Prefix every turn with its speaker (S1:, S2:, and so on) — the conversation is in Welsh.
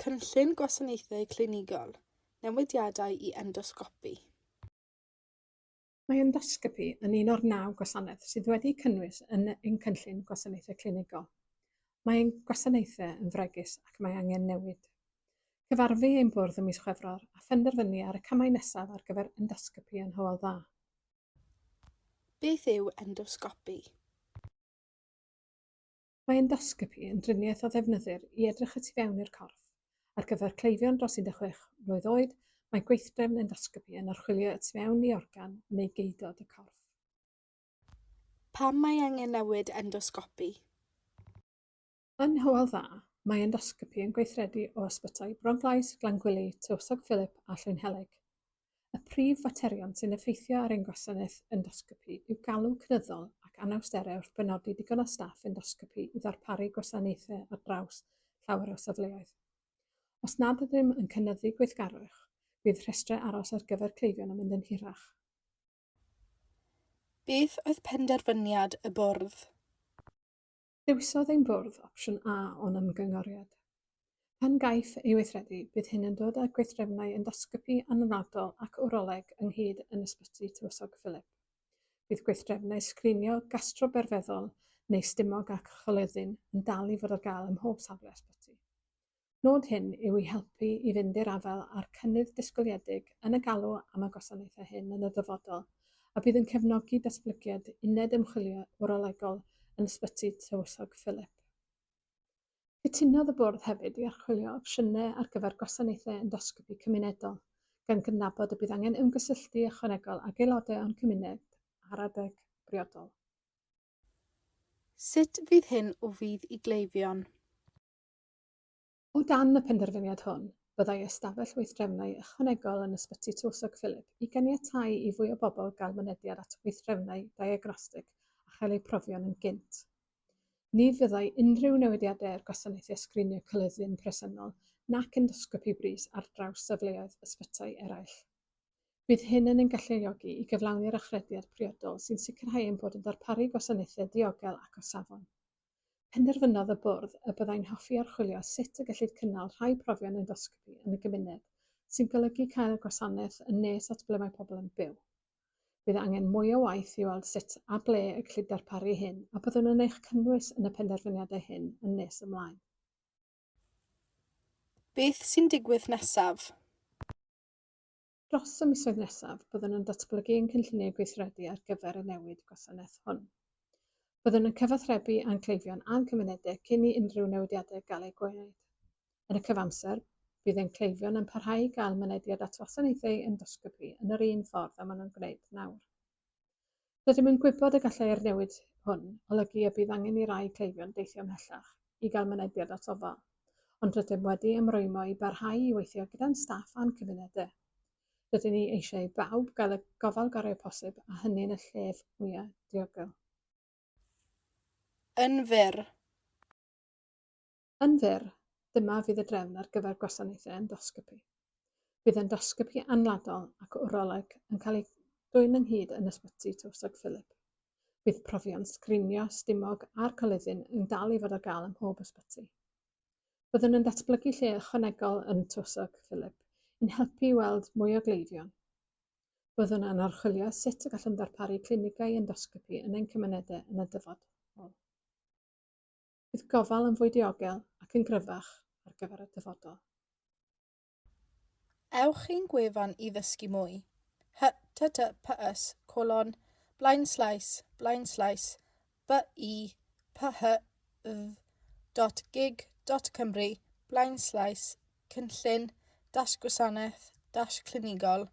S1: Cynllun Gwasanaethau Clinigol, Newidiadau I Endosgopi.
S2: Mae endosgopi yn un o'r 9 gwasanaeth sydd wedi cynnwys yn ein cynllun gwasanaethau clinigol. Mae ein gwasanaethau yn fregus ac mae angen newid. Cyfarfu ein bwrdd ym mis Chwefror a phenderfynu ar y camau nesaf ar gyfer endosgopi yn Hywel Dda.
S1: Beth yw endosgopi?
S2: Mae endosgopi yn driniaeth o ddefnyddir I edrych y tu fewn i'r corff. Ar gyfer cleifion dros 16 mlwydd oed, mae gweithdrefn endosgopi yn archwilio y tu fewn I organ neu geudod y corff.
S1: Pam mae angen newid endosgopi?
S2: Yn Hywel Dda, mae endosgopi yn gweithredu o ysbytau Bronglais, Glangwili, Tywysog Philip a Llwynhelyg. Y prif faterion sy'n effeithio ar ein gwasanaeth endosgopi yw galw cynyddol ac anawsterau wrth benodi digon o staff endosgopi I ddarparu gwasanaethau ar draws llawer o safleoedd. Os nad ydym yn cynyddu gweithgarwch, bydd rhestrau aros ar gyfer cleifion yn mynd yn hirach.
S1: Beth oedd penderfyniad y bwrdd?
S2: Dewisodd ein Bwrdd Opsiwn A o'n ymgynghoriad. Pan gaiff ei weithredu, bydd hyn yn dod â gweithdrefnau endosgopi anadol ac wroleg ynghyd yn Ysbyty Tywysog Philip. Bydd gweithdrefnau sgrinio gastroberfeddol neu stumog ac choleddyn yn dal I fod ar gael ym mhob safle ysbyty. Nod hyn yw I helpu I fynd i'r afel a'r cynnydd disgwyliedig yn y galw am y gwasanaethau hyn yn y dyfodol a bydd yn cefnogi datblygiad uned ymchwilio wrolegol yn Ysbyty Tywysog Philip. Cytunodd y bwrdd hefyd I archwilio opsiynau ar gyfer gwasanaethau endosgopi cymunedol, gan gydnabod y bydd angen ymgysylltu ychwanegol ag aelodau o'n cymuned ar adeg briodol.
S1: Sut fydd hyn o fydd I gleifion?
S2: O dan y penderfyniad hwn, byddai ystafell weithdrefnau ychwanegol yn Ysbyty Tywysog Philip I ganiatáu I fwy o bobl gael mynediad at weithdrefnau diagnostig a chael eu profion yn gynt. Ni fyddai unrhyw newidiadau ar gwasanaethau sgrinio coleddyn presennol nac endosgopi brys ar draws safleoedd ysbytau eraill. Bydd hyn yn ein galluogi I gyflawni'r achrediad priodol sy'n sicrhau ein bod yn darparu gwasanaethau diogel ac o safon. Penderfynodd y bwrdd y byddai'n hoffi archwilio sut y gellid cynnal rhai profion endosgopi yn y gymuned sy'n golygu cael y gwasanaeth yn nes at ble mae pobl yn byw. Bydd angen mwy o waith I weld sut a ble y gellid darparu hyn a byddwn yn eich cynnwys yn y penderfyniadau hyn yn nes ymlaen.
S1: Beth sy'n digwydd nesaf?
S2: Dros y misoedd nesaf, byddwn yn datblygu ein cynlluniau gweithredu ar gyfer y newid gwasanaeth hwn. Byddwn yn cyfathrebu a'n cleifion a'n cymunedau cyn I unrhyw newidiadau gael eu gwneud. Yn y cyfamser, bydd ein cleifion yn parhau I gael mynediad at wasanaethau endosgopi yn yr un ffordd a maen nhw'n gwneud nawr. Rydym yn gwybod y gallai'r newid hwn olygu y bydd angen I rai cleifion deithio ymhellach I gael mynediad at ofal, ond rydym wedi ymrwymo I barhau I weithio gyda'n staff a'n cymunedau. Rydym ni eisiau bawb gael y gofal gorau posib a hynny yn y llef mwyaf diogel.
S1: Yn fyr.
S2: Yn fyr, dyma fydd y drefn ar gyfer gwasanaethau endosgopi. Bydd endosgopi anladol ac wroleg yn cael ei dwyn ynghyd yn Ysbyty Tywysog Philip. Bydd profion sgrinio, stumog a'r coleddyn yn dal I fod ar gael ym mhob ysbyty. Byddwn yn datblygu lle ychwanegol yn Tywysog Philip i'n helpu I weld mwy o gleifion. Byddwn yn archwilio sut y gallwn darparu clinigau endosgopi yn ein cymunedau yn y dyfodol. Bydd gofal yn fwy diogel ac yn gryfach ar gyfer y dyfodol.
S1: Ewch i'n gwefan I ddysgu mwy. https://bybhydd.gig.cymru/cynllun-gwasanaeth-clinigol/.